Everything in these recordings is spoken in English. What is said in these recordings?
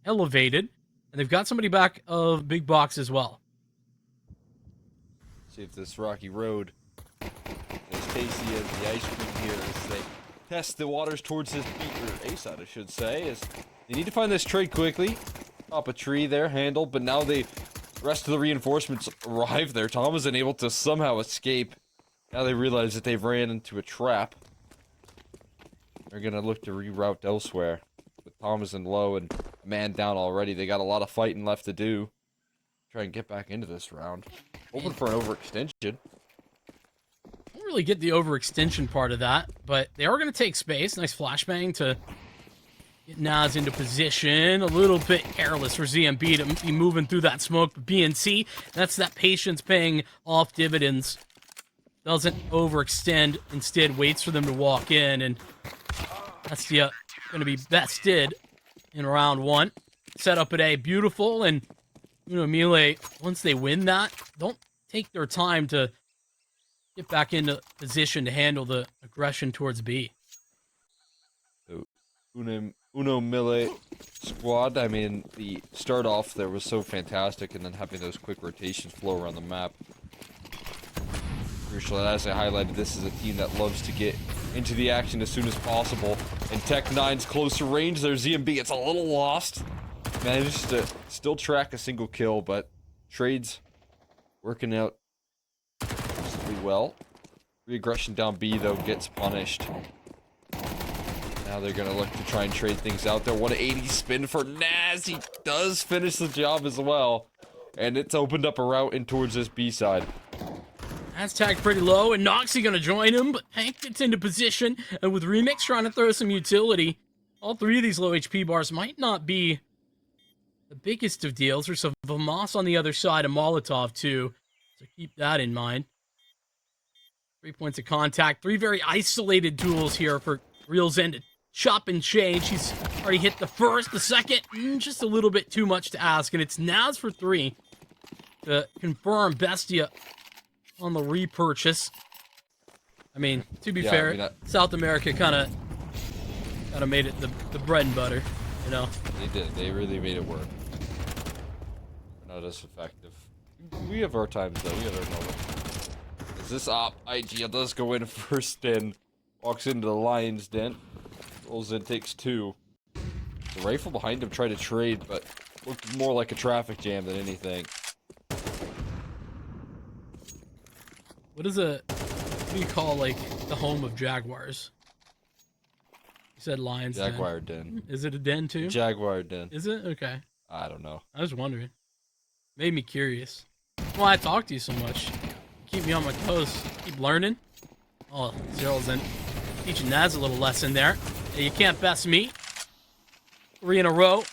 elevated, and they've got somebody back of big box as well. See if this rocky road is tasty as the ice cream here as they test the waters towards this beat, or A side I should say, as they need to find this trade quickly. Top a tree there, handled, but now the rest of the reinforcements arrive there. Tom isn't able to somehow escape. Now they realize that they've ran into a trap. They're gonna look to reroute elsewhere. With Thomas in low and a man down already, they got a lot of fighting left to do. Try and get back into this round. Open for an overextension. Don't really get the overextension part of that, but they are going to take space. Nice flashbang to get Naz into position. A little bit careless for ZMB to be moving through that smoke. But BNC, that's that patience paying off dividends. Doesn't overextend, instead waits for them to walk in, and that's going to be bested in round one. Set up at A, beautiful, and MILLE, once they win that, don't take their time to get back into position to handle the aggression towards B. Uno MILLE squad, I mean, the start off there was so fantastic, and then having those quick rotations flow around the map. Crucial, and as I highlighted, this is a team that loves to get into the action as soon as possible. And Tech9's closer range there, ZMB, it's a little lost. Managed to still track a single kill, but trades working out pretty well. Reaggression down B, though, gets punished. Now they're going to look to try and trade things out there. 180 spin for Naz. He does finish the job as well. And it's opened up a route in towards this B side. That's tagged pretty low, and Noxie going to join him, but Hank gets into position. And with Remix trying to throw some utility, all three of these low HP bars might not be the biggest of deals. There's a Vamos on the other side, a Molotov too, so keep that in mind. 3 points of contact, three very isolated duels here for Real Zen to chop and change. He's already hit the first, the second, just a little bit too much to ask, and it's Naz for 3 to confirm BESTIA on the repurchase. I mean, to be fair, South America kind of made it the bread and butter, you know. They did. They really made it work. We're not as effective. We have our times though. We have our moments. Is this op? IG does go in first spin. Walks into the lion's den. Rolls in, takes 2. The rifle behind him tried to trade, but looked more like a traffic jam than anything. What do you call, like, the home of Jaguars? You said Lions Jaguar den. Is it a den, too? Jaguar den. Is it? Okay. I don't know. I was wondering. Made me curious. Well, I talk to you so much. Keep me on my toes. Keep learning. Oh, Zeryl's in. Teaching Naz a little lesson there. Yeah, you can't best me. 3 in a row.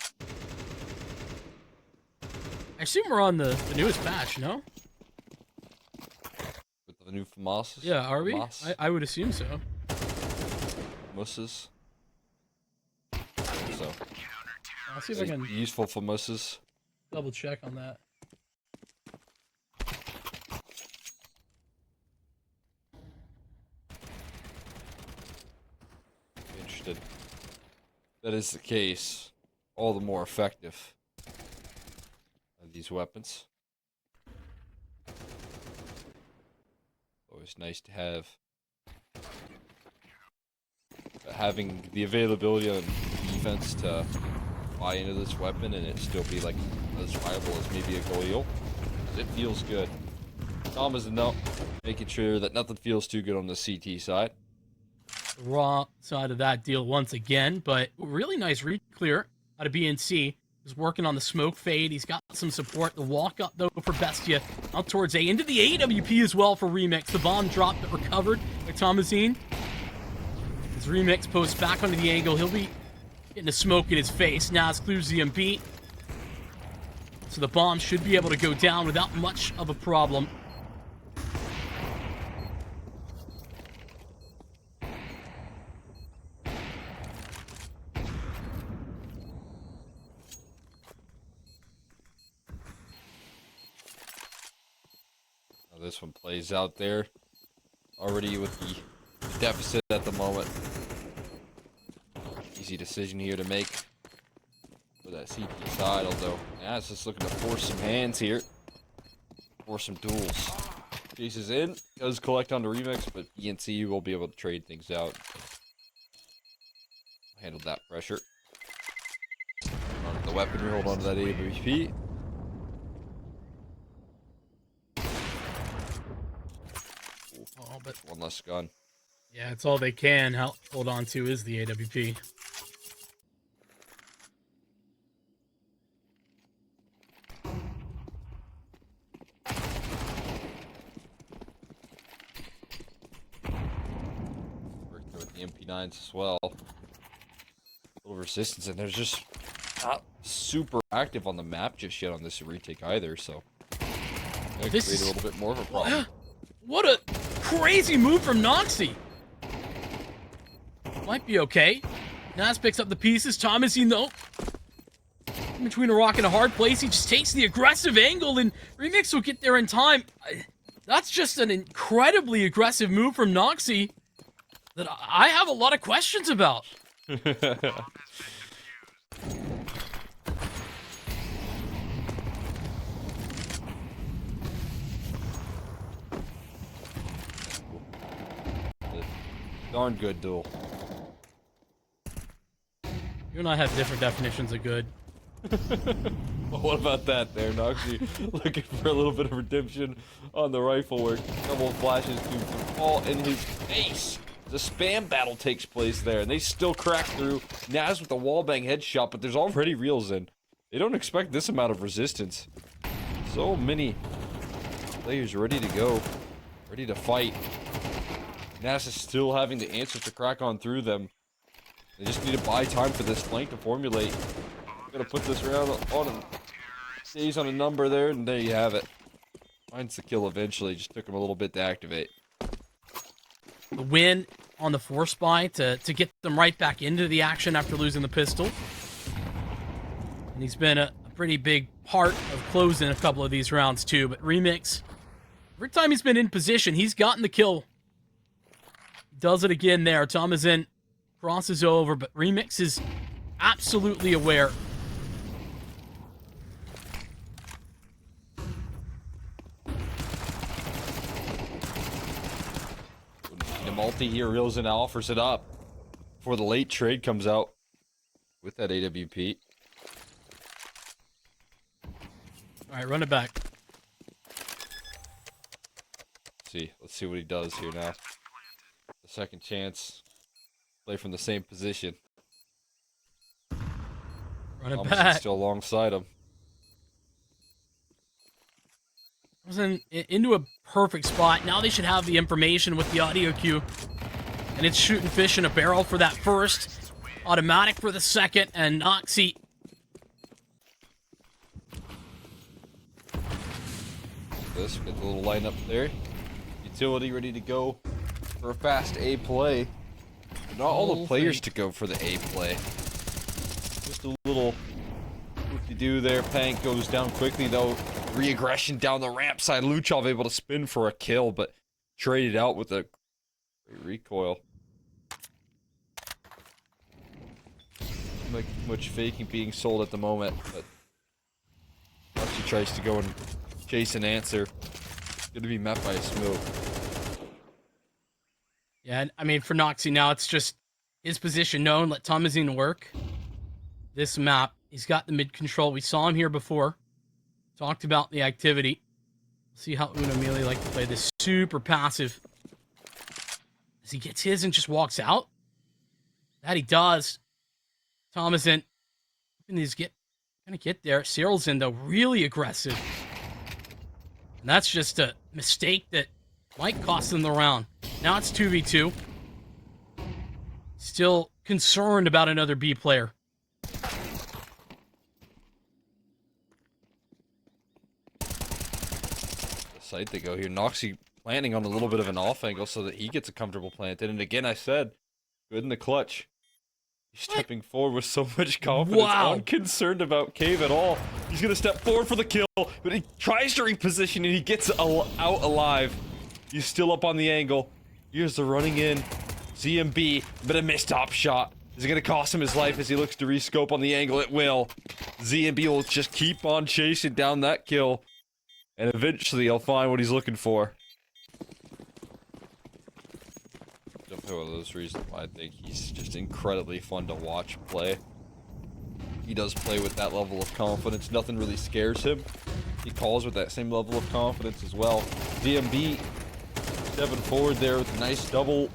I assume we're on the newest patch, no? The new FAMAS? Yeah, are we? FAMAS? I would assume so. FAMASs? So. I'll see if I can useful FAMASs. double check on that. Interested. That is the case. All the more effective of these weapons. Always nice to have. But having the availability on defense to buy into this weapon and it still be like as viable as maybe a Galil, it feels good. Tom is making sure that nothing feels too good on the CT side. Raw side of that deal once again, but really nice re-clear out of BNC. He's working on the smoke fade. He's got some support. The walk up, though, for BESTIA out towards A. Into the AWP as well for Remix. The bomb drop but recovered by Thomasine. As Remix posts back onto the angle, he'll be getting a smoke in his face. Naz clears the MP. So the bomb should be able to go down without much of a problem. This one plays out there already with the deficit at the moment. Easy decision here to make for that that CT side, although it's just looking to force some hands here. Force some duels. Chases in, does collect on the remix, but ENC will be able to trade things out. Handle that pressure. Hold on to the weaponry, hold on to that AWP. Oh, but one less gun. yeah, it's all they can hold on to is the AWP. Working with the MP9s as well. A little resistance, and there's just not super active on the map just yet on this retake either, so that This create is a little bit more of a problem. What a crazy move from Noxy. Might be okay. Nas picks up the pieces. Thomasin, though, in between a rock and a hard place, he just takes the aggressive angle, and Remix will get there in time. That's just an incredibly aggressive move from Noxy that I have a lot of questions about. Darn good duel. You and I have different definitions of good. Well, what about that there, Noxy? Looking for a little bit of redemption on the rifle work. Double flashes to fall in his face. The spam battle takes place there, and they still crack through. Naz with the wallbang headshot, but there's already reels in. They don't expect this amount of resistance. So many players ready to go, ready to fight. Naz is still having the answers to crack on through them. They just need to buy time for this flank to formulate. Gotta put this round on him. Stays on a number there, and there you have it. Finds the kill eventually. Just took him a little bit to activate. The win on the force buy to get them right back into the action after losing the pistol. And he's been a pretty big part of closing a couple of these rounds too. But Remix, every time he's been in position, he's gotten the kill. Does it again there. Thomasin crosses over, but Remix is absolutely aware. The multi here reels in, offers it up before the late trade comes out with that AWP. All right, run it back. Let's see what he does here now. The second chance. Play from the same position. Run it Thomas back. is still alongside him. Was into a perfect spot. Now they should have the information with the audio cue. And it's shooting fish in a barrel for that first. Automatic for the second. And Noxy. This, get the little lineup there. Utility ready to go for a fast A play. Not all the players to go for the A play. Just a little whoop-de-doo there. Pank goes down quickly though. Re-aggression down the ramp side. Luchov able to spin for a kill, but traded out with a great recoil. Like much faking being sold at the moment, but Noxy tries to go and chase an answer. Gonna be met by a smoke. Yeah, I mean, for Noxy now, it's just his position known. Let Thomasin work. This map, he's got the mid control. We saw him here before. Talked about the activity. See how Uno MILLE like to play this super passive. As he gets his and just walks out. That he does. Thomasin, he's gonna get there. Cyril's in though, really aggressive. And that's just a mistake that might cost them the round. Now it's 2v2. Still concerned about another B player. Site they go here. Noxy planning on a little bit of an off angle so that he gets a comfortable planted. And again, I said, good in the clutch. He's stepping forward with so much confidence. Wow. Unconcerned about Cave at all. He's going to step forward for the kill, but he tries to reposition and he gets out alive. He's still up on the angle. Here's the running in. CMB, but a missed top shot. Is it going to cost him his life as he looks to rescope on the angle? It will. ZMB will just keep on chasing down that kill. And eventually he'll find what he's looking for. Definitely one of those reasons why I think he's just incredibly fun to watch play. He does play with that level of confidence. Nothing really scares him. He calls with that same level of confidence as well. DMB stepping forward there with a nice double.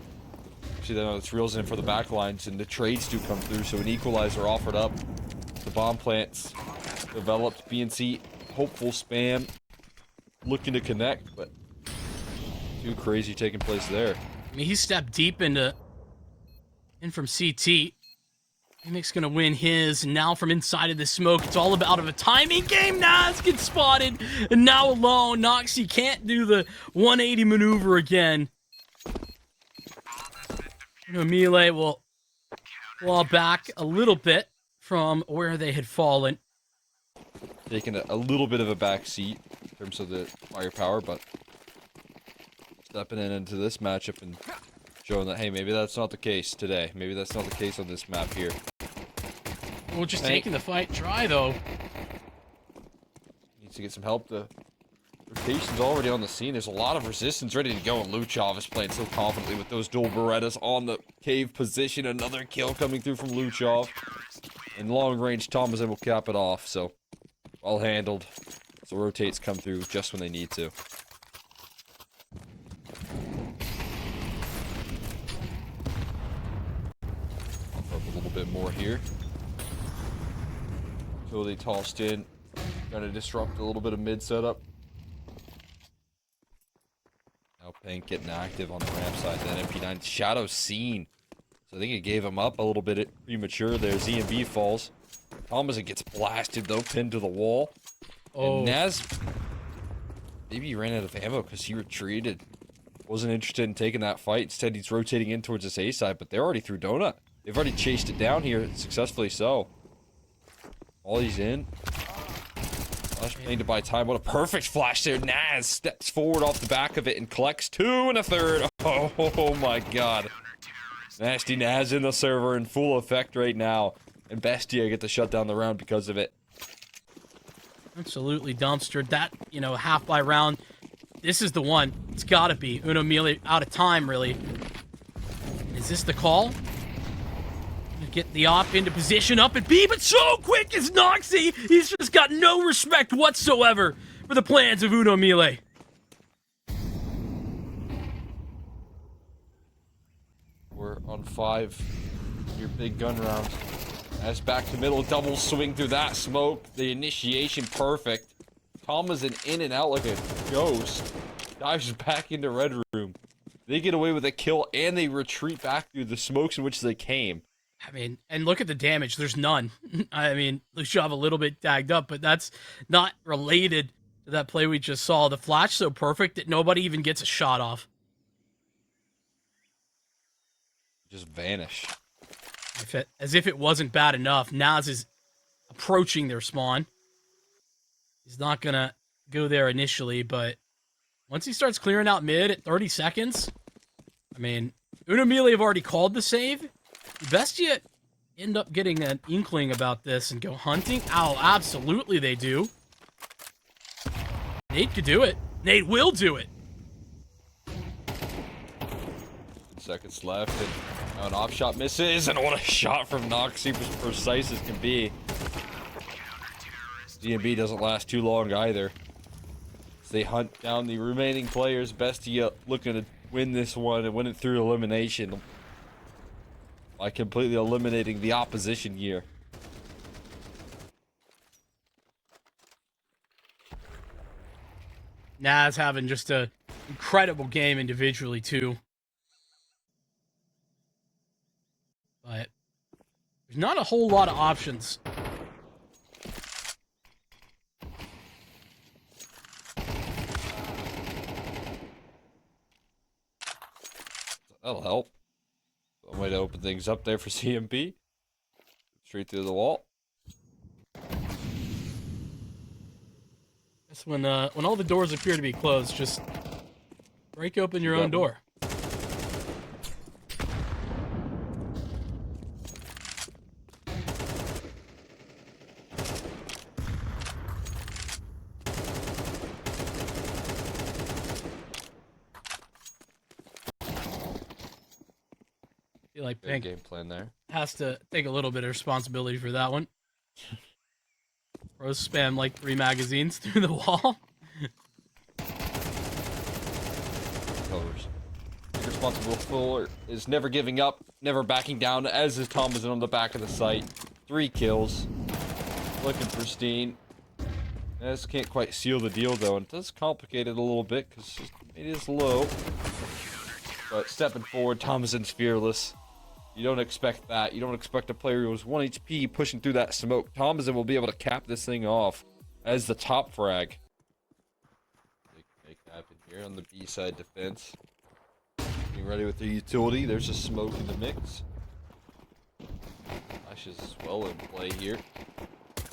Actually, then it's reels in for the backlines, and the trades do come through, so an equalizer offered up. The bomb plants developed. BNC, hopeful spam, looking to connect, but too crazy taking place there. I mean, he stepped deep in from CT. Mimiic's gonna win his. Now from inside of the smoke, it's all about a timing game. Naz gets spotted, and now alone, Noxie can't do the 180 maneuver again. MILLE will claw back a little bit from where they had fallen. Taking a little bit of a back seat in terms of the firepower, but stepping into this matchup and showing that, hey, maybe that's not the case today. Maybe that's not the case on this map here. Well, just taking the fight dry, though. Needs to get some help. The rotation's already on the scene. There's a lot of resistance ready to go, and Luchov is playing so confidently with those dual Berettas on the cave position. Another kill coming through from Luchov. In long range, Thomason will cap it off, so well handled. So rotates come through just when they need to. Up a little bit more here. So they tossed in, trying to disrupt a little bit of mid setup. Now Pink getting active on the ramp side. Then MP9 Shadow seen. So I think it gave him up a little bit premature there. ZMB falls. Thomason gets blasted though, pinned to the wall. Oh. And Naz, maybe he ran out of ammo because he retreated. Wasn't interested in taking that fight. Instead, he's rotating in towards this A side, but they're already through Donut. They've already chased it down here, successfully so. All he's in. Flash playing to buy time. What a perfect flash there. Naz steps forward off the back of it and collects 2 1/3. Oh my god. Nasty Naz in the server in full effect right now. And BESTIA get to shut down the round because of it. Absolutely dumpstered. That, half by round. This is the one. It's gotta be. MILLE out of time, really. Is this the call? Get the op into position up at B, but so quick is Noxie! He's just got no respect whatsoever for the plans of MILLE. We're on 5. Your big gun round. As back to middle, double swing through that smoke. The initiation perfect. Thomason in and out like a ghost. Dives back into red room. They get away with a kill and they retreat back through the smokes in which they came. I mean, and look at the damage. There's none. I mean, Luchov a little bit tagged up, but that's not related to that play we just saw. The flash so perfect that nobody even gets a shot off. Just vanish. As if it wasn't bad enough, Naz is approaching their spawn. He's not going to go there initially, but once he starts clearing out mid at 30 seconds, I mean, MILLE have already called the save. BESTIA end up getting an inkling about this and go hunting. Oh, absolutely they do. Nate could do it. Nate will do it. Seconds left, and an off shot misses, and what a shot from Noxie, as precise as can be. DMB doesn't last too long either. As they hunt down the remaining players, BESTIA looking to win this one and win it through elimination by completely eliminating the opposition here. Naz having just an incredible game individually too. But there's not a whole lot of options. That'll help. One way to open things up there for CMP. Straight through the wall. That's when all the doors appear to be closed, just break open your own door. feel like Good Pink game plan there. has to take a little bit of responsibility for that one. Rose spam like 3 magazines through the wall. Covers. Responsible Fuller is never giving up, never backing down, as is Thomason on the back of the site. 3 kills. Looking pristine. This can't quite seal the deal, though, and it does complicate it a little bit, because it is low. But stepping forward, Thomason's fearless. You don't expect that. You don't expect a player who was 1 HP pushing through that smoke. Thomason will be able to cap this thing off as the top frag. Big happen here on the B-side defense. Getting ready with their utility. There's a smoke in the mix. Flashes as well in play here.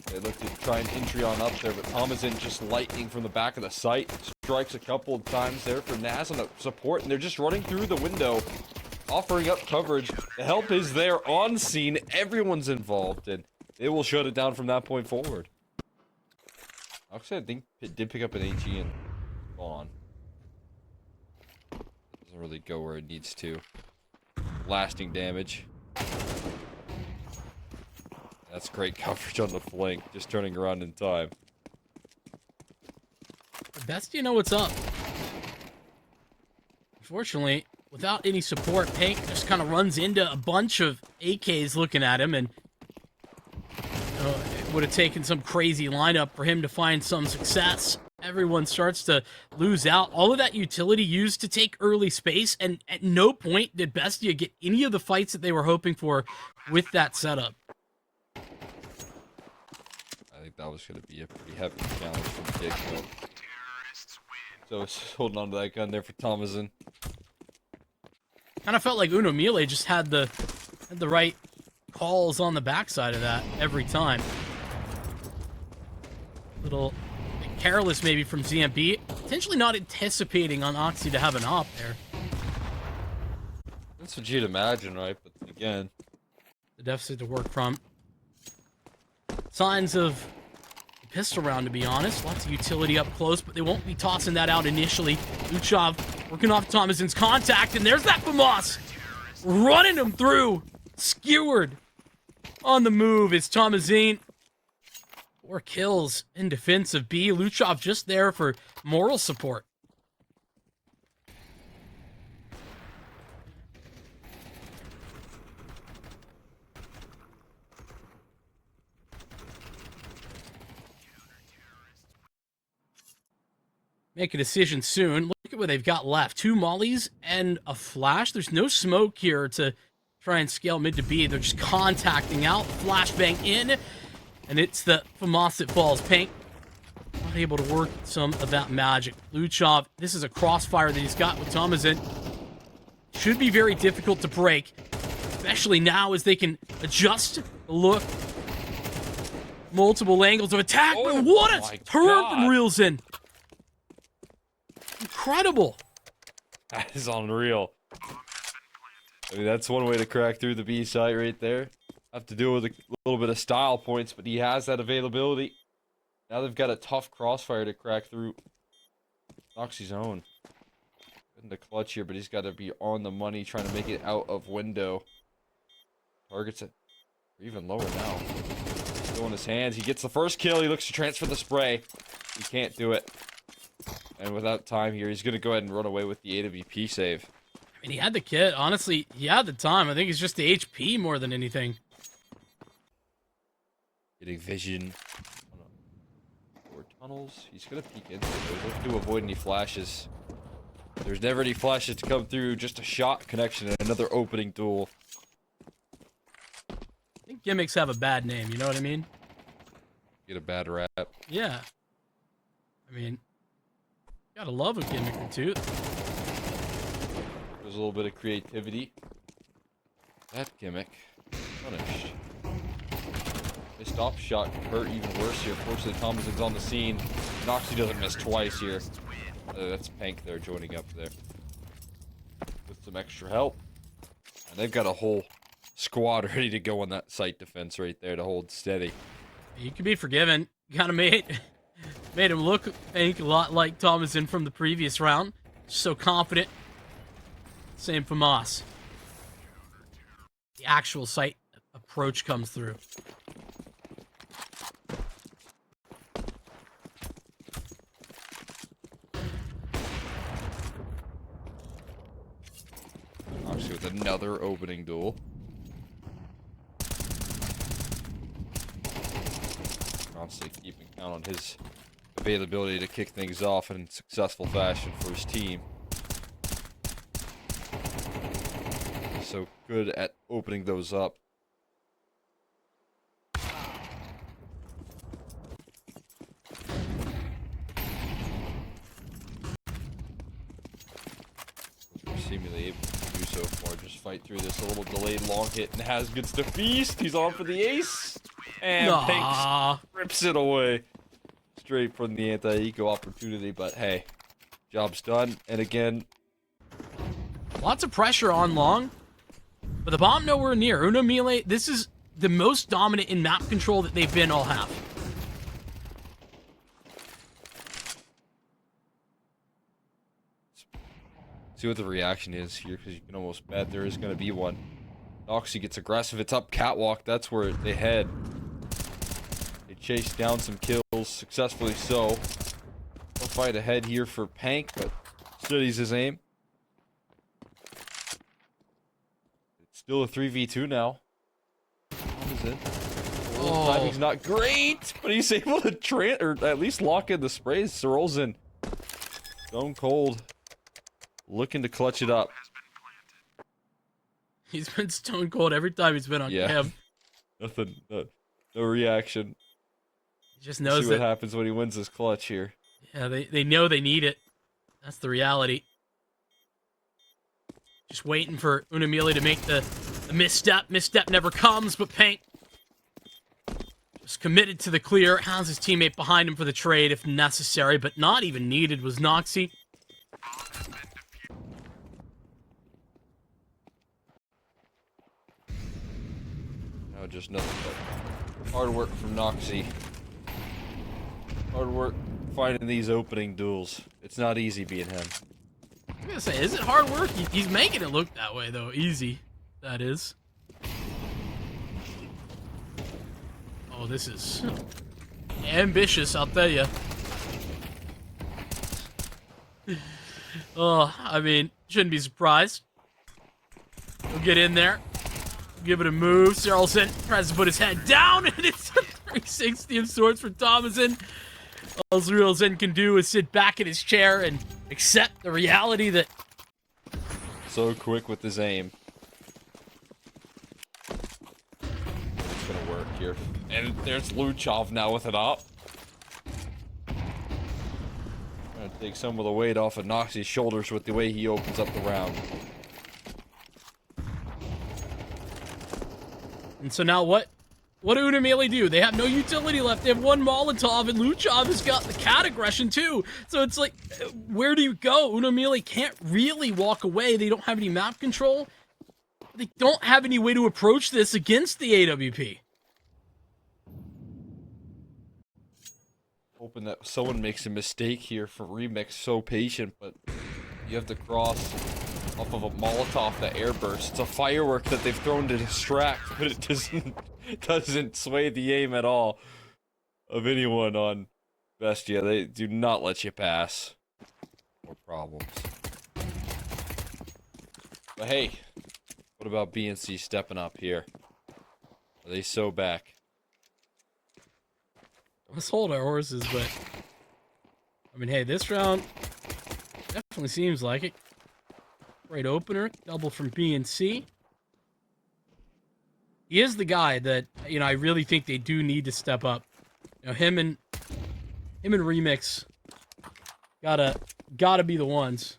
They look to try and entry on up there, but Thomason just lightning from the back of the site. Strikes a couple of times there for Naz on the support, and they're just running through the window, offering up coverage. The help is there on scene. Everyone's involved, and they will shut it down from that point forward. Actually, I think it did pick up an AG and gone. Doesn't really go where it needs to. Lasting damage. That's great coverage on the flank, just turning around in time. BESTIA know what's up. Unfortunately, without any support, Pink just kind of runs into a bunch of AKs looking at him, and it would have taken some crazy lineup for him to find some success. Everyone starts to lose out. All of that utility used to take early space, and at no point did BESTIA get any of the fights that they were hoping for with that setup. I think that was going to be a pretty heavy challenge from the get-go. So it's holding on to that gun there for Thomason. Kind of felt like MILLE just had the right calls on the backside of that every time. Little careless maybe from ZMB, potentially not anticipating on Oxy to have an op there. That's what you'd imagine, right? But again, The deficit to work from. Signs of pistol round, to be honest. Lots of utility up close, but they won't be tossing that out initially. Luchov working off Thomason's contact, and there's that FAMAS running him through. Skewered on the move is Thomasin. 4 kills in defense of B. Luchov just there for moral support. Make a decision soon. Look at what they've got left. 2 mollies and a flash. There's no smoke here to try and scale mid to B. They're just contacting out. Flashbang in. And it's the FAMAS that falls. Pink not able to work some of that magic. Luchov, this is a crossfire that he's got with Thomasin. Should be very difficult to break. Especially now as they can adjust the look. Multiple angles of attack. Oh, but what a turn God. from Reelson. Incredible. that is unreal. I mean, that's one way to crack through the B site right there. Have to deal with a little bit of style points, but he has that availability. Now they've got a tough crossfire to crack through. Noxy's own. In the clutch here, but he's got to be on the money, trying to make it out of window. Targets it even lower now. Still in his hands. He gets the first kill. He looks to transfer the spray. He can't do it. And without time here, he's going to go ahead and run away with the AWP save. I mean, he had the kit. Honestly, he had the time. I think it's just the HP more than anything. Getting vision. Four tunnels. He's going to peek into those to avoid any flashes. There's never any flashes to come through. Just a shot connection and another opening duel. I think gimmicks have a bad name, you know what I mean? Get a bad rap. Yeah. I mean, gotta love a gimmick or two. There's a little bit of creativity. That gimmick. Punished. His stop shot can hurt even worse here. Fortunately, Thomason's on the scene. Noxy doesn't miss twice here. That's Pank there joining up there. With some extra help. And they've got a whole squad ready to go on that site defense right there to hold steady. He could be forgiven. Kind of made him look, I think, a lot like Thomasin from the previous round. So confident. Same FAMAS. actual site approach comes through. Obviously with another opening duel. Constantly keeping count on his availability to kick things off in successful fashion for his team. He's so good at opening those up. We're seemingly able to do so far. Just fight through this. A little delayed long hit, and Has gets the feast. He's on for the ace. And Pink rips it away. Straight from the anti-eco opportunity, but hey, job's done. And again, lots of pressure on long, but the bomb nowhere near. Uno MILLE, this is the most dominant in map control that they've been all half. See what the reaction is here, because you can almost bet there is going to be one. Noxie gets aggressive. It's up catwalk. That's where they head. They chase down some kills, successfully so. No fight ahead here for Pank, but studies his aim. It's still a 3v2 now. Timing's not great, but he's able to or at least lock in the sprays. Sorrel's in stone cold, looking to clutch it up. He's been stone cold every time he's been on cam. Nothing, no reaction. He just knows See what happens when he wins his clutch here. Yeah, they know they need it. That's the reality. Just waiting for Uno MILLE to make the misstep. Misstep never comes, but Pank just committed to the clear. Has his teammate behind him for the trade if necessary, but not even needed was Noxie. No, just nothing but hard work from Noxie. Hard work finding these opening duels. It's not easy being him. I'm gonna say, is it hard work? He's making it look that way, though. Easy, that is. Oh, this is ambitious, I'll tell you. Oh, I mean, shouldn't be surprised. He'll get in there, give it a move. Sarelson tries to put his head down, and it's a 360 of sorts for Thomason. All Sarelson can do is sit back in his chair and accept the reality that... So quick with his aim. It's gonna work here. And there's Luchov now with it up. Trying to take some of the weight off of Noxie's shoulders with the way he opens up the round. And so now what do Uno MILLE do? They have no utility left. They have one Molotov, and Luchov has got the cat aggression too. So it's like, where do you go? Uno MILLE can't really walk away. They don't have any map control. They don't have any way to approach this against the AWP. Hoping that someone makes a mistake here for Remix. So patient, but you have to cross off of a Molotov that airbursts. It's a firework that they've thrown to distract, but it doesn't sway the aim at all of anyone on BESTIA. They do not let you pass. More problems. But hey, what about BNC stepping up here? Are they so back? Let's hold our horses, but... I mean, hey, this round definitely seems like it. Great opener, double from BNC. He is the guy that, you know, I really think they do need to step up. You know, him and Remix gotta be the ones.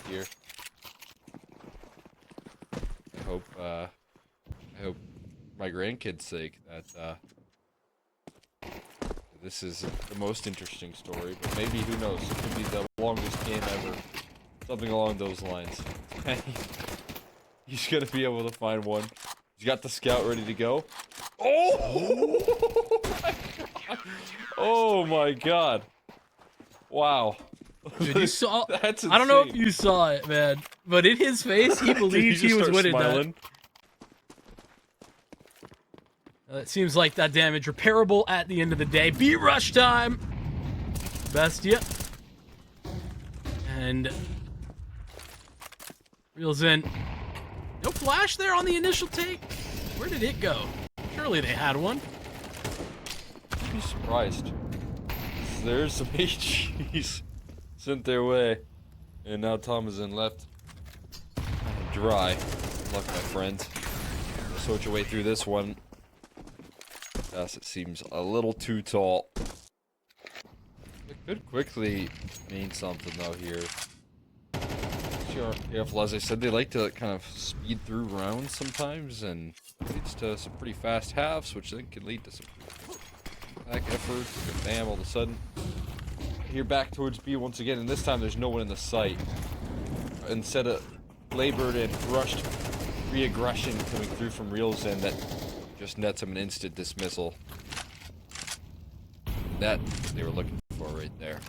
Here. I hope my grandkids' sake that this is the most interesting story, but maybe, who knows, it could be the longest game ever. Something along those lines. he's gonna be able to find one. He's got the scout ready to go. Oh! Oh my god. Wow. Dude, you saw. That's I don't know if insane. you saw it, man, but in his face, he believed he was winning that. It seems like that damage repairable at the end of the day. Beat rush time. Bestia. And reels in. No flash there on the initial take. Where did it go? Surely they had one. I'd be surprised. There's some HGs sent their way. And now Tom is in left. Dry. Good luck, my friend. Sort your way through this one. Yes, it seems a little too tall. It could quickly mean something though here. Sure, careful. As I said, they like to kind of speed through rounds sometimes, and leads to some pretty fast halves, which then can lead to some back effort. Bam! All of a sudden, you're back towards B once again, and this time there's no one in the sight. Instead of labored and rushed re-aggression coming through from reels in, that just nets him an instant dismissal. That they were looking for right there.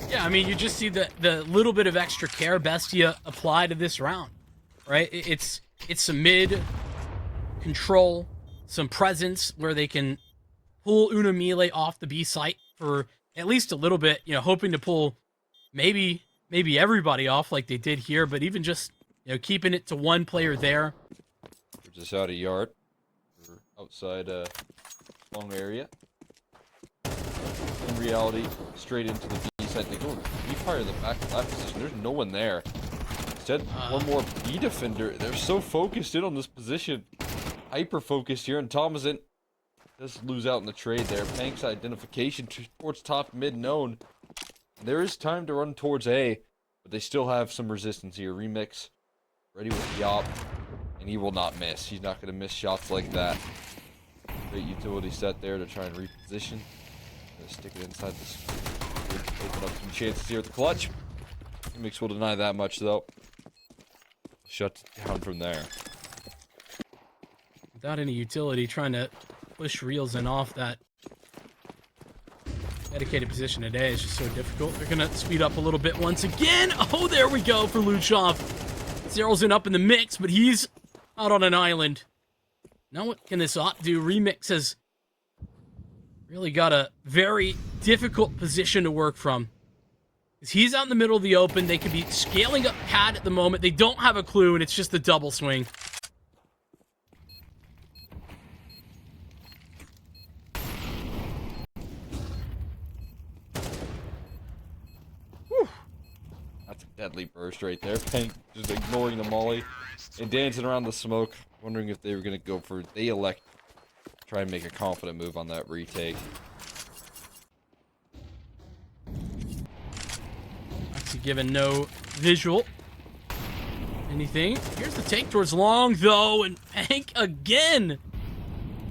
Yeah, I mean, you just see the little bit of extra care Bestia apply to this round, right? It's some mid control, some presence where they can pull MILLE off the B site for at least a little bit, you know, hoping to pull maybe everybody off like they did here, but even just, you know, keeping it to one player there. We're just out of yard. We're outside long area. In reality, straight into the B site. They go B fire the back left position. There's no one there. Instead, one more B defender. They're so focused in on this position. Hyper focused here, and Thomason does lose out in the trade there. Pank's identification towards top mid known. There is time to run towards A, but they still have some resistance here. Remix ready with the op, and he will not miss. He's not going to miss shots like that. Great utility set there to try and reposition. Gonna stick it inside this. Open up some chances here at the clutch. Remix will deny that much though. Shut down from there. Without any utility, trying to push reels in off that dedicated position today is just so difficult. They're gonna speed up a little bit once again. Oh, there we go for Luchov. Zero's in up in the mix, but he's out on an island. Now what can this op do? Remix has really got a very difficult position to work from. Because he's out in the middle of the open. They could be scaling up pad at the moment. They don't have a clue, and it's just the double swing. That's a deadly burst right there. Pank just ignoring the molly and dancing around the smoke, wondering if they were going to go for. They elect to try and make a confident move on that retake. Actually given no visual. Anything. Here's the take towards long, though, and Pank again.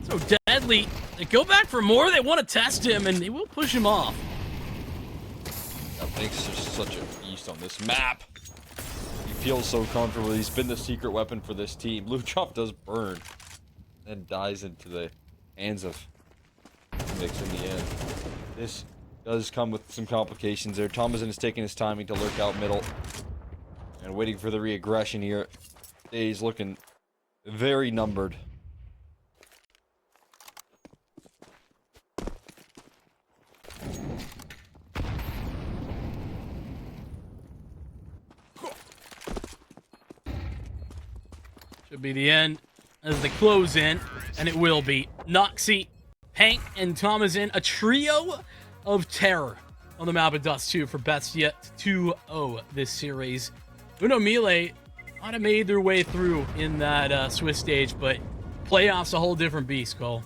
So deadly. They go back for more. They want to test him, and they will push him off. Yeah, Pank's just such a beast on this map. He feels so comfortable. He's been the secret weapon for this team. Luchov does burn and dies into the hands of Mix in the end. This does come with some complications there. Thomason is taking his timing to lurk out middle and waiting for the re-aggression here. He's looking very numbered. Should be the end as they close in, and it will be. Noxy, Pank, and Thomason, a trio of terror on the map of Dust 2 for Bestia 2-0 this series. MILLE might have made their way through in that Swiss stage, but playoffs a whole different beast, Cole.